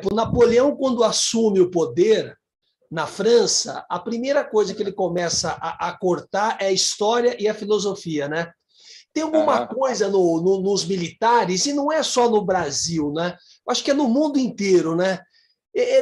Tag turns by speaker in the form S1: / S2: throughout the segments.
S1: O Napoleão, quando assume o poder na França, a primeira coisa que ele começa a cortar é a história e a filosofia, né? Tem alguma
S2: Aham,
S1: coisa nos militares, e não é só no Brasil, né? Acho que é no mundo inteiro, né?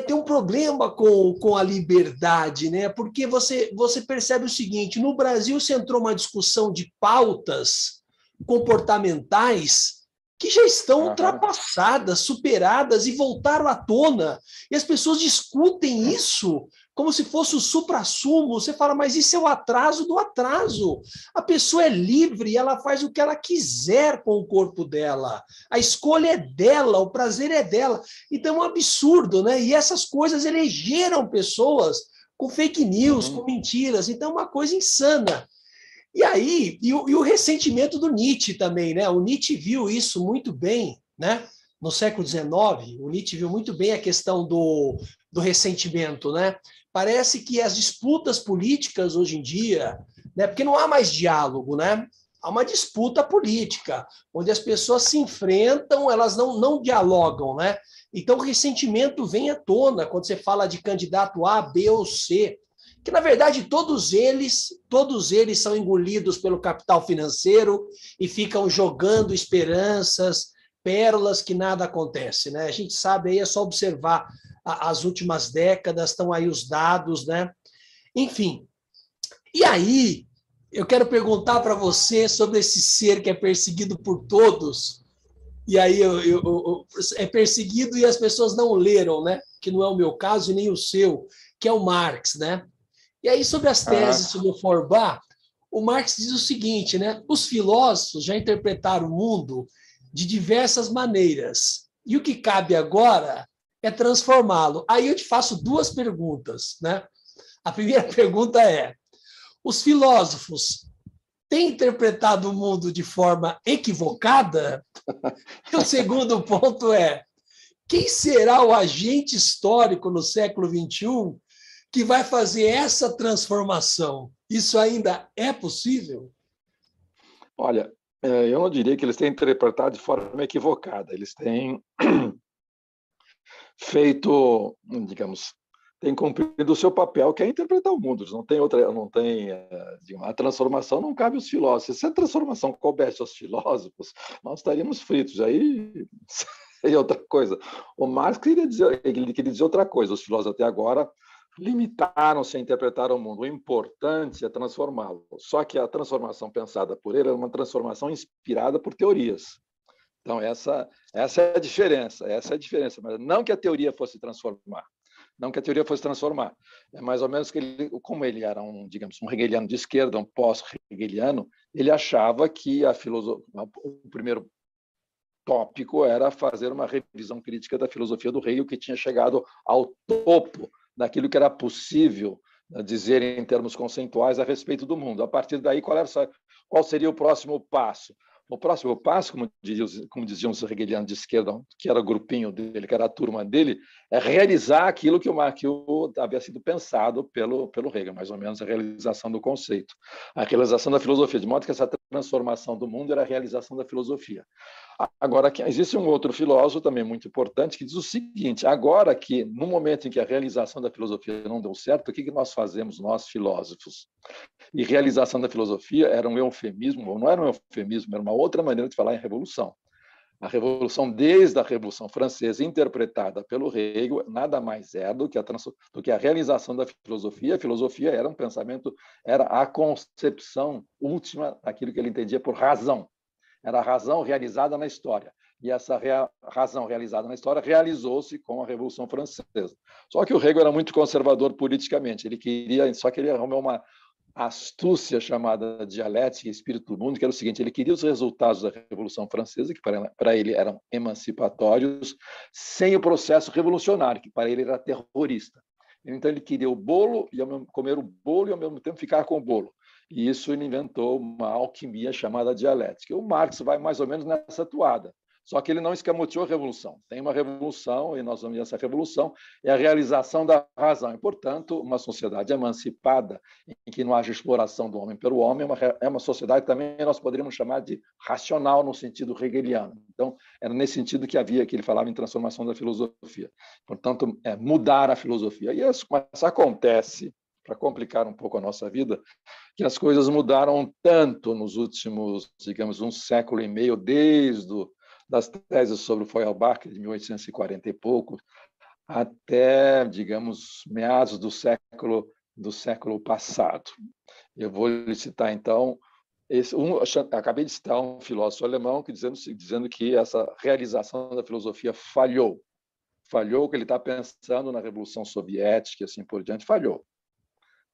S1: Tem um problema com a liberdade, né? Porque você percebe o seguinte: no Brasil se entrou uma discussão de pautas comportamentais que já estão
S2: aham.
S1: ultrapassadas, superadas e voltaram à tona. E as pessoas discutem isso como se fosse o suprassumo. Você fala, mas isso é o atraso do atraso. A pessoa é livre, ela faz o que ela quiser com o corpo dela. A escolha é dela, o prazer é dela. Então é um absurdo, né? E essas coisas elegeram pessoas com fake news, com
S2: Uhum.
S1: mentiras. Então é uma coisa insana. E aí, o ressentimento do Nietzsche também, né? O Nietzsche viu isso muito bem, né? No século XIX, o Nietzsche viu muito bem a questão do ressentimento, né? Parece que as disputas políticas hoje em dia, né? Porque não há mais diálogo, né? Há uma disputa política, onde as pessoas se enfrentam, elas não dialogam, né? Então o ressentimento vem à tona quando você fala de candidato A, B ou C, que na verdade todos eles são engolidos pelo capital financeiro e ficam jogando esperanças, pérolas que nada acontece, né? A gente sabe aí, é só observar as últimas décadas, estão aí os dados, né? Enfim, e aí eu quero perguntar para você sobre esse ser que é perseguido por todos, e aí é perseguido e as pessoas não leram, né? Que não é o meu caso e nem o seu, que é o Marx, né? E aí, sobre as
S2: Aham.
S1: teses do Feuerbach, o Marx diz o seguinte, né? Os filósofos já interpretaram o mundo de diversas maneiras. E o que cabe agora é transformá-lo. Aí eu te faço duas perguntas, né? A primeira pergunta é: os filósofos têm interpretado o mundo de forma equivocada? E o segundo ponto é: quem será o agente histórico no século XXI que vai fazer essa transformação? Isso ainda é possível?
S2: Olha, eu não diria que eles têm interpretado de forma equivocada. Eles têm feito, digamos, têm cumprido o seu papel, que é interpretar o mundo. Eles não tem outra, não tem, digamos, a transformação não cabe aos filósofos. Se a transformação coubesse aos filósofos, nós estaríamos fritos. Aí seria outra coisa. O Marx ele queria dizer outra coisa. Os filósofos até agora limitaram-se a interpretar o mundo. O importante é transformá-lo. Só que a transformação pensada por ele é uma transformação inspirada por teorias. Então, essa é a diferença, mas não que a teoria fosse transformar. Não que a teoria fosse transformar. É mais ou menos que ele, como ele era digamos, um hegeliano de esquerda, um pós-hegeliano, ele achava que o primeiro tópico era fazer uma revisão crítica da filosofia do Hegel, que tinha chegado ao topo daquilo que era possível dizer em termos conceituais a respeito do mundo. A partir daí, qual seria o próximo passo? O próximo passo, como diziam os hegelianos de esquerda, que era o grupinho dele, que era a turma dele, é realizar aquilo que havia sido pensado pelo Hegel, mais ou menos a realização do conceito, a realização da filosofia, de modo que essa transformação do mundo era a realização da filosofia. Agora, existe um outro filósofo também muito importante que diz o seguinte: agora que, no momento em que a realização da filosofia não deu certo, o que nós fazemos, nós filósofos? E realização da filosofia era um eufemismo, ou não era um eufemismo, era uma outra maneira de falar em revolução. A revolução, desde a Revolução Francesa, interpretada pelo Hegel, nada mais é do que a realização da filosofia. A filosofia era um pensamento, era a concepção última daquilo que ele entendia por razão. Era a razão realizada na história. E essa razão realizada na história realizou-se com a Revolução Francesa. Só que o Hegel era muito conservador politicamente. Só que ele arrumou uma astúcia chamada dialética e espírito do mundo, que era o seguinte: ele queria os resultados da Revolução Francesa, que para ele eram emancipatórios, sem o processo revolucionário, que para ele era terrorista. Então ele queria o bolo, comer o bolo e ao mesmo tempo ficar com o bolo. E isso ele inventou uma alquimia chamada dialética. O Marx vai mais ou menos nessa toada. Só que ele não escamoteou a revolução. Tem uma revolução, e nós vamos ver essa revolução, é a realização da razão. E, portanto, uma sociedade emancipada, em que não haja exploração do homem pelo homem, é uma sociedade que também nós poderíamos chamar de racional, no sentido hegeliano. Então, era nesse sentido que ele falava em transformação da filosofia. Portanto, mudar a filosofia. E isso acontece, para complicar um pouco a nossa vida, que as coisas mudaram tanto nos últimos, digamos, um século e meio, das teses sobre o Feuerbach, de 1840 e pouco, até, digamos, meados do século passado. Eu vou lhe citar, então, acabei de citar um filósofo alemão dizendo que essa realização da filosofia falhou. Falhou, que ele está pensando na Revolução Soviética e assim por diante, falhou.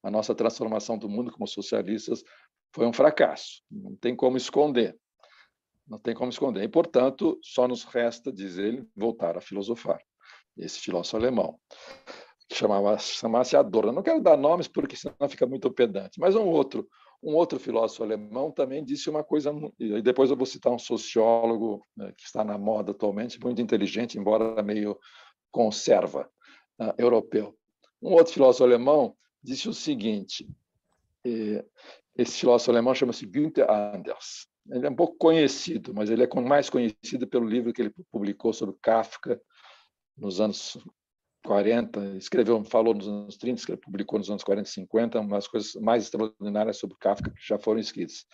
S2: A nossa transformação do mundo como socialistas foi um fracasso. Não tem como esconder. Não tem como esconder. E, portanto, só nos resta, diz ele, voltar a filosofar. Esse filósofo alemão, que chamava-se Adorno. Não quero dar nomes, porque senão fica muito pedante. Mas um outro filósofo alemão também disse uma coisa, e depois eu vou citar um sociólogo, né, que está na moda atualmente, muito inteligente, embora meio conserva, europeu. Um outro filósofo alemão disse o seguinte, esse filósofo alemão chama-se Günther Anders. Ele é um pouco conhecido, mas ele é mais conhecido pelo livro que ele publicou sobre Kafka nos anos 40, falou nos anos 30, publicou nos anos 40 e 50, umas coisas mais extraordinárias sobre Kafka que já foram escritas.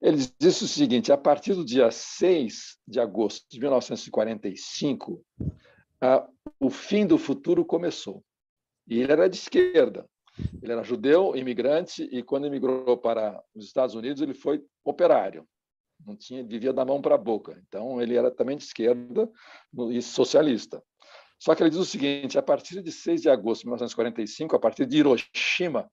S2: Ele disse o seguinte, a partir do dia 6 de agosto de 1945, o fim do futuro começou. E ele era de esquerda. Ele era judeu, imigrante, e quando emigrou para os Estados Unidos, ele foi operário. Vivia da mão para a boca. Então, ele era também de esquerda e socialista. Só que ele diz o seguinte, a partir de 6 de agosto de 1945, a partir de Hiroshima,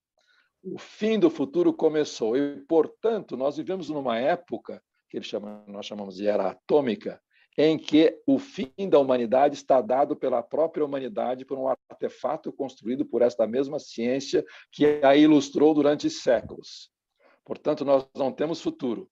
S2: o fim do futuro começou. E, portanto, nós vivemos numa época que nós chamamos de era atômica, em que o fim da humanidade está dado pela própria humanidade, por um artefato construído por esta mesma ciência que a ilustrou durante séculos. Portanto, nós não temos futuro.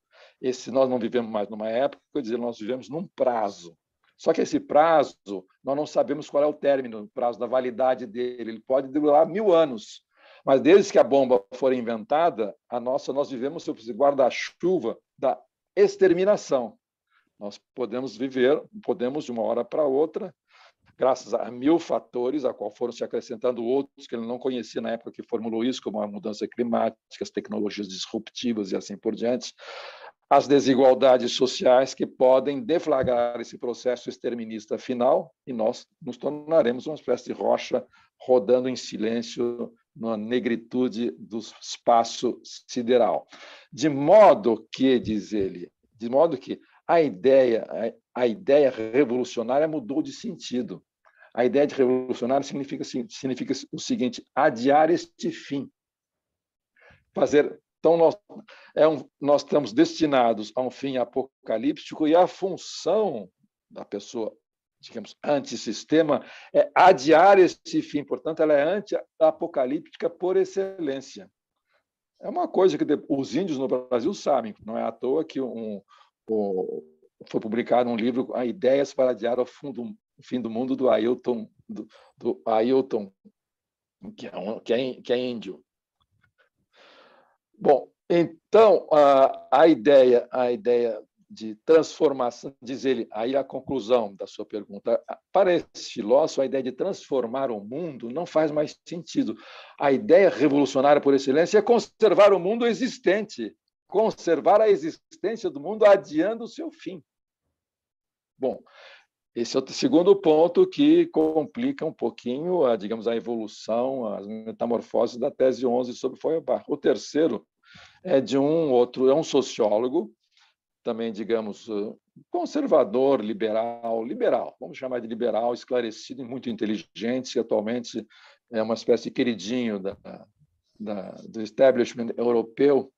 S2: Nós não vivemos mais numa época, quer dizer, nós vivemos num prazo. Só que esse prazo, nós não sabemos qual é o término, o prazo da validade dele. Ele pode durar 1000 anos. Mas desde que a bomba for inventada, nós vivemos sob esse guarda-chuva da exterminação. Nós podemos de uma hora para outra, graças a 1000 fatores, a qual foram se acrescentando outros que ele não conhecia na época que formulou isso, como a mudança climática, as tecnologias disruptivas e assim por diante, as desigualdades sociais que podem deflagrar esse processo exterminista final, e nós nos tornaremos uma espécie de rocha rodando em silêncio na negritude do espaço sideral. De modo que, diz ele, a ideia revolucionária mudou de sentido. A ideia de revolucionário significa o seguinte, adiar este fim. Então, nós estamos destinados a um fim apocalíptico e a função da pessoa, digamos, antissistema é adiar esse fim. Portanto, ela é anti-apocalíptica por excelência. É uma coisa que os índios no Brasil sabem, não é à toa que foi publicado um livro, Ideias para Adiar o Fim do Mundo, do Ailton, que é índio. Bom, então, a ideia de transformação, diz ele, aí a conclusão da sua pergunta, para esse filósofo, a ideia de transformar o mundo não faz mais sentido. A ideia revolucionária por excelência é conservar o mundo existente, conservar a existência do mundo adiando o seu fim. Bom, esse é o segundo ponto que complica um pouquinho a evolução, as metamorfoses da tese 11 sobre Feuerbach. O terceiro é é um sociólogo, também, digamos, conservador, liberal, vamos chamar de liberal, esclarecido e muito inteligente, atualmente é uma espécie de queridinho do establishment europeu,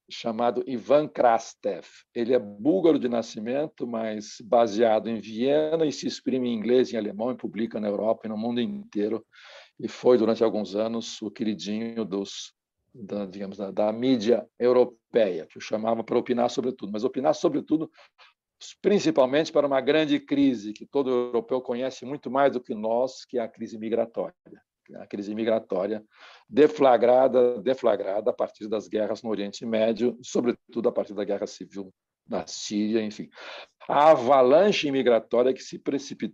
S2: chamado Ivan Krastev. Ele é búlgaro de nascimento, mas baseado em Viena e se exprime em inglês e em alemão e publica na Europa e no mundo inteiro. E foi, durante alguns anos, o queridinho da mídia europeia, que o chamava para opinar sobre tudo. Mas opinar sobre tudo principalmente para uma grande crise que todo europeu conhece muito mais do que nós, que é a crise migratória. A crise migratória deflagrada a partir das guerras no Oriente Médio, sobretudo a partir da guerra civil na Síria, enfim. A avalanche migratória que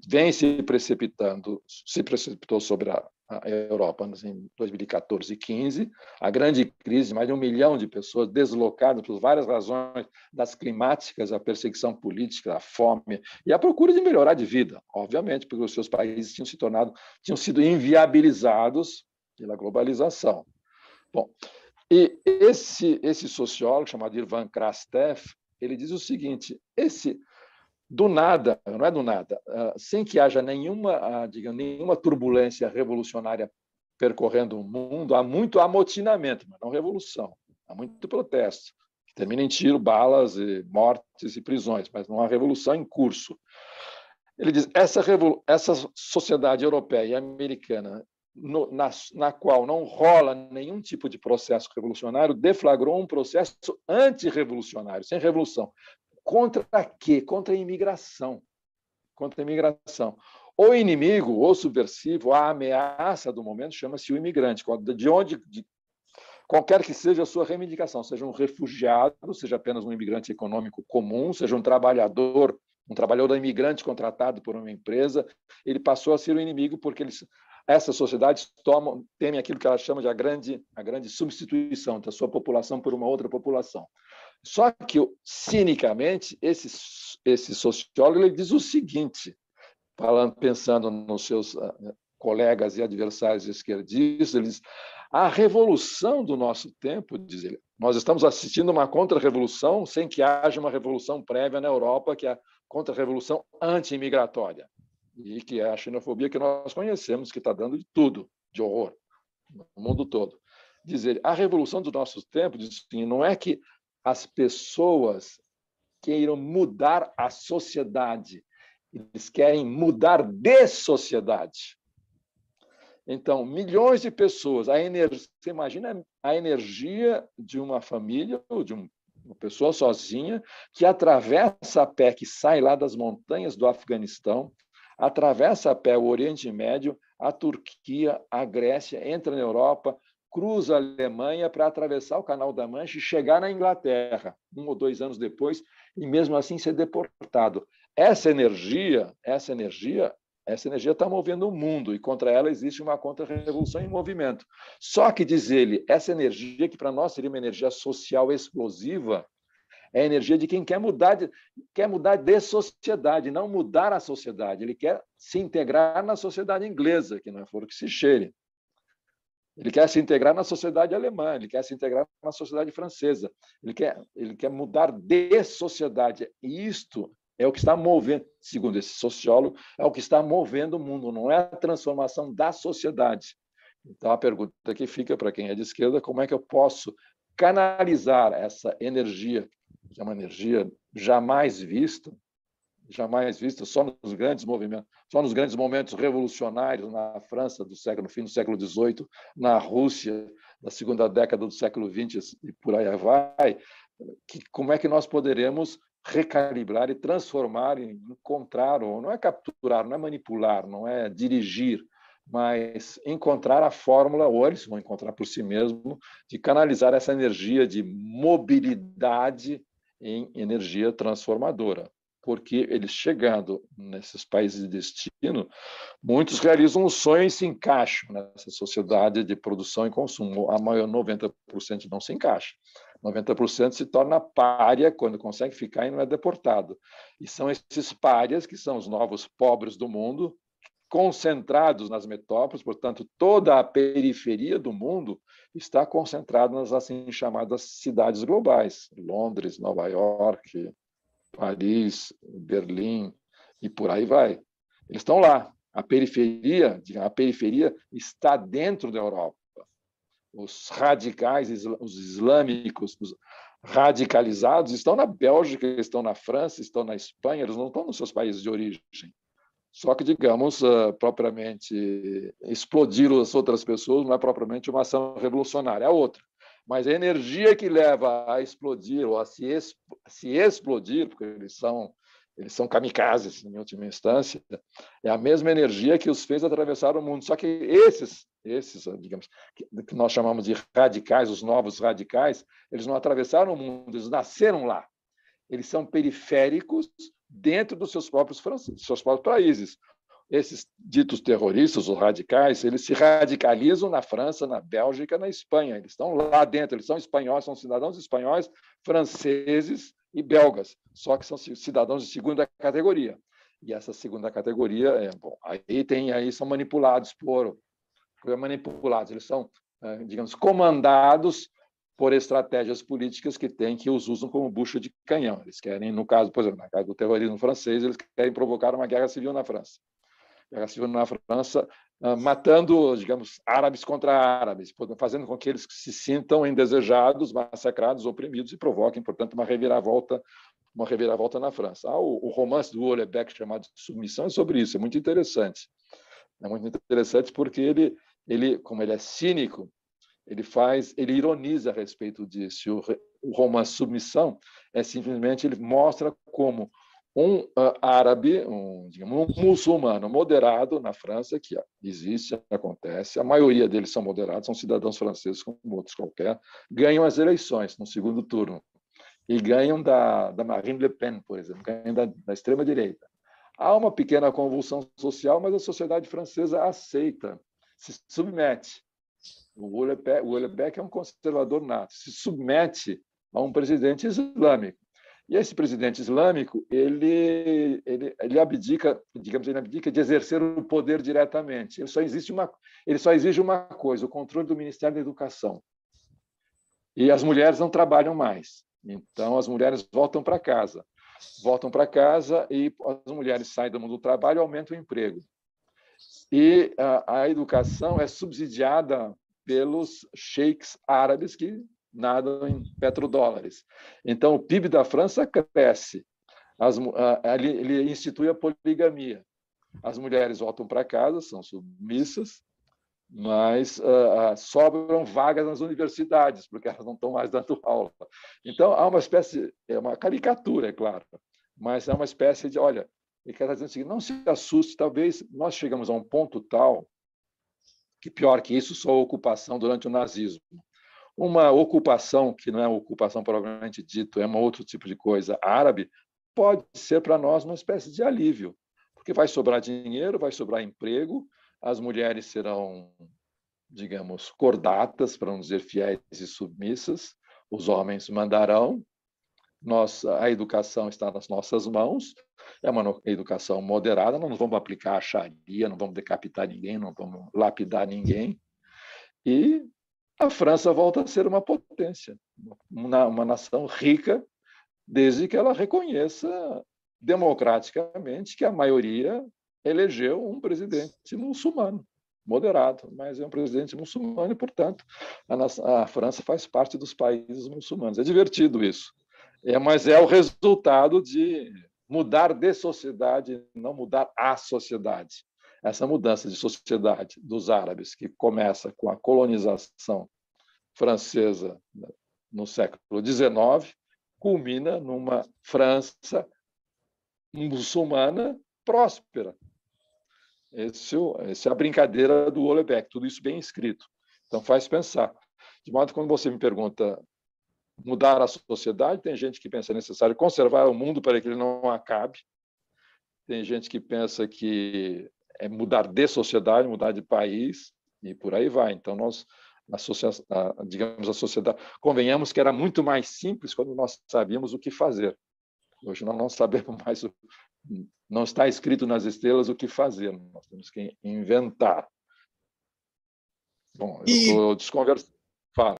S2: vem se precipitou sobre a Europa em 2014 e 2015, a grande crise, mais de 1 milhão de pessoas deslocadas por várias razões, das climáticas, a perseguição política, a fome e a procura de melhorar de vida, obviamente, porque os seus países tinham sido inviabilizados pela globalização. Bom, e esse sociólogo chamado Irvan Krastev, ele diz o seguinte: do nada, não é do nada, sem que haja nenhuma turbulência revolucionária percorrendo o mundo, há muito amotinamento, mas não revolução. Há muito protesto, que termina em tiro, balas, e mortes e prisões, mas não há revolução em curso. Ele diz: essa sociedade europeia e americana, na qual não rola nenhum tipo de processo revolucionário, deflagrou um processo antirrevolucionário, sem revolução. Contra quê? Contra a imigração. Contra a imigração. O inimigo, o subversivo, a ameaça do momento chama-se o imigrante. Qualquer que seja a sua reivindicação, seja um refugiado, seja apenas um imigrante econômico comum, seja um trabalhador imigrante contratado por uma empresa, ele passou a ser o inimigo porque essas sociedades temem aquilo que ela chama de a grande substituição da sua população por uma outra população. Só que, cinicamente, esse sociólogo ele diz o seguinte, pensando nos seus colegas e adversários esquerdistas, ele diz: a revolução do nosso tempo, diz ele, nós estamos assistindo uma contra-revolução sem que haja uma revolução prévia na Europa, que é a contra-revolução anti-imigratória, e que é a xenofobia que nós conhecemos, que está dando de tudo, de horror, no mundo todo. Diz ele: a revolução do nosso tempo, diz assim, não é que as pessoas queiram mudar a sociedade, eles querem mudar de sociedade. Então, milhões de pessoas, você imagina a energia de uma família ou de uma pessoa sozinha que atravessa a pé, que sai lá das montanhas do Afeganistão, atravessa a pé o Oriente Médio, a Turquia, a Grécia, entra na Europa, cruza a Alemanha para atravessar o Canal da Mancha e chegar na Inglaterra, 1 ou 2 anos depois, e mesmo assim ser deportado. Essa energia está movendo o mundo, e contra ela existe uma contra-revolução em movimento. Só que, diz ele, essa energia, que para nós seria uma energia social explosiva, é a energia de quem quer mudar de sociedade, não mudar a sociedade. Ele quer se integrar na sociedade inglesa, que não é flor que se cheire. Ele quer se integrar na sociedade alemã, ele quer se integrar na sociedade francesa. Ele quer mudar de sociedade. E isto é o que está movendo, segundo esse sociólogo, é o que está movendo o mundo, não é a transformação da sociedade. Então, a pergunta que fica para quem é de esquerda: como é que eu posso canalizar essa energia, que é uma energia jamais vista só nos grandes movimentos, só nos grandes momentos revolucionários na França no fim do século XVIII, na Rússia da segunda década do século XX e por aí vai. Como é que nós poderemos recalibrar e transformar, encontrar, ou não é capturar, não é manipular, não é dirigir, mas encontrar a fórmula, ou eles vão encontrar por si mesmo, de canalizar essa energia de mobilidade em energia transformadora. Porque eles, chegando nesses países de destino, muitos realizam um sonho e se encaixam nessa sociedade de produção e consumo. A maior 90% não se encaixa. 90% se torna pária quando consegue ficar e não é deportado. E são esses párias que são os novos pobres do mundo, concentrados nas metrópoles, portanto, toda a periferia do mundo está concentrada nas assim chamadas cidades globais, Londres, Nova York, Paris, Berlim e por aí vai. Eles estão lá. A periferia está dentro da Europa. Os radicais, os islâmicos, os radicalizados estão na Bélgica, estão na França, estão na Espanha, eles não estão nos seus países de origem. Só que, digamos, propriamente explodir as outras pessoas não é propriamente uma ação revolucionária, é outra. Mas a energia que leva a explodir ou a se explodir, porque eles são eles são kamikazes, em última instância, é a mesma energia que os fez atravessar o mundo. Só que esses digamos, que nós chamamos de radicais, os novos radicais, eles não atravessaram o mundo, eles nasceram lá. Eles são periféricos dentro dos seus próprios países. Esses ditos terroristas, os radicais, eles se radicalizam na França, na Bélgica, na Espanha. Eles estão lá dentro, eles são espanhóis, são cidadãos espanhóis, franceses e belgas, só que são cidadãos de segunda categoria. E essa segunda categoria, aí são manipulados eles são, digamos, comandados por estratégias políticas que os usam como bucha de canhão. Eles querem, no caso, por exemplo, no caso do terrorismo francês, eles querem provocar uma guerra civil na França. Guerra civil na França, matando, digamos, árabes contra árabes, fazendo com que eles se sintam indesejados, massacrados, oprimidos e provoquem, portanto, uma reviravolta na França. O romance do Houellebecq, chamado Submissão, é sobre isso. É muito interessante. É muito interessante porque ele, como ele é cínico, ele ironiza a respeito disso. O romance Submissão simplesmente ele mostra como um árabe, digamos, um muçulmano moderado na França, que existe, acontece, a maioria deles são moderados, são cidadãos franceses como outros qualquer, ganham as eleições no segundo turno e ganham da Marine Le Pen, por exemplo, ganham da extrema-direita. Há uma pequena convulsão social, mas a sociedade francesa aceita, se submete. O Houellebecq é um conservador nato, se submete a um presidente islâmico. E esse presidente islâmico, ele abdica, digamos, ele abdica de exercer o poder diretamente. Ele só exige uma coisa, o controle do Ministério da Educação. E as mulheres não trabalham mais. Então, as mulheres voltam para casa. E as mulheres saem do mundo do trabalho e aumentam o emprego. E a educação é subsidiada pelos sheiks árabes que nadam em petrodólares. Então, o PIB da França cresce. Ele institui a poligamia. As mulheres voltam para casa, são submissas, mas sobram vagas nas universidades, porque elas não estão mais dando aula. Então, há uma espécie, é uma caricatura, é claro, mas é uma espécie de, olha, ele quer dizer o seguinte, não se assuste, talvez nós chegamos a um ponto tal que, pior que isso, só a ocupação durante o nazismo. Uma ocupação, que não é uma ocupação propriamente dito, é um outro tipo de coisa árabe, pode ser para nós uma espécie de alívio, porque vai sobrar dinheiro, vai sobrar emprego, as mulheres serão, digamos, cordatas, para não dizer fiéis e submissas, os homens mandarão, a educação está nas nossas mãos, é uma educação moderada, não vamos aplicar a Sharia, não vamos decapitar ninguém, não vamos lapidar ninguém, e a França volta a ser uma potência, uma nação rica, desde que ela reconheça democraticamente que a maioria elegeu um presidente muçulmano, moderado, mas é um presidente muçulmano e, portanto, a França faz parte dos países muçulmanos. É divertido isso. Mas é o resultado de mudar de sociedade, não mudar a sociedade. Essa mudança de sociedade dos árabes, que começa com a colonização francesa no século XIX, culmina numa França muçulmana próspera. Essa é a brincadeira do Houellebecq, tudo isso bem escrito. Então, faz pensar. De modo que, quando você me pergunta mudar a sociedade, tem gente que pensa necessário conservar o mundo para que ele não acabe. Tem gente que pensa que é mudar de sociedade, mudar de país, e por aí vai. Então, digamos, a sociedade... Convenhamos que era muito mais simples quando nós sabíamos o que fazer. Hoje nós não sabemos mais, não está escrito nas estrelas o que fazer, nós temos que inventar. Bom, eu estou desconversando. Fala.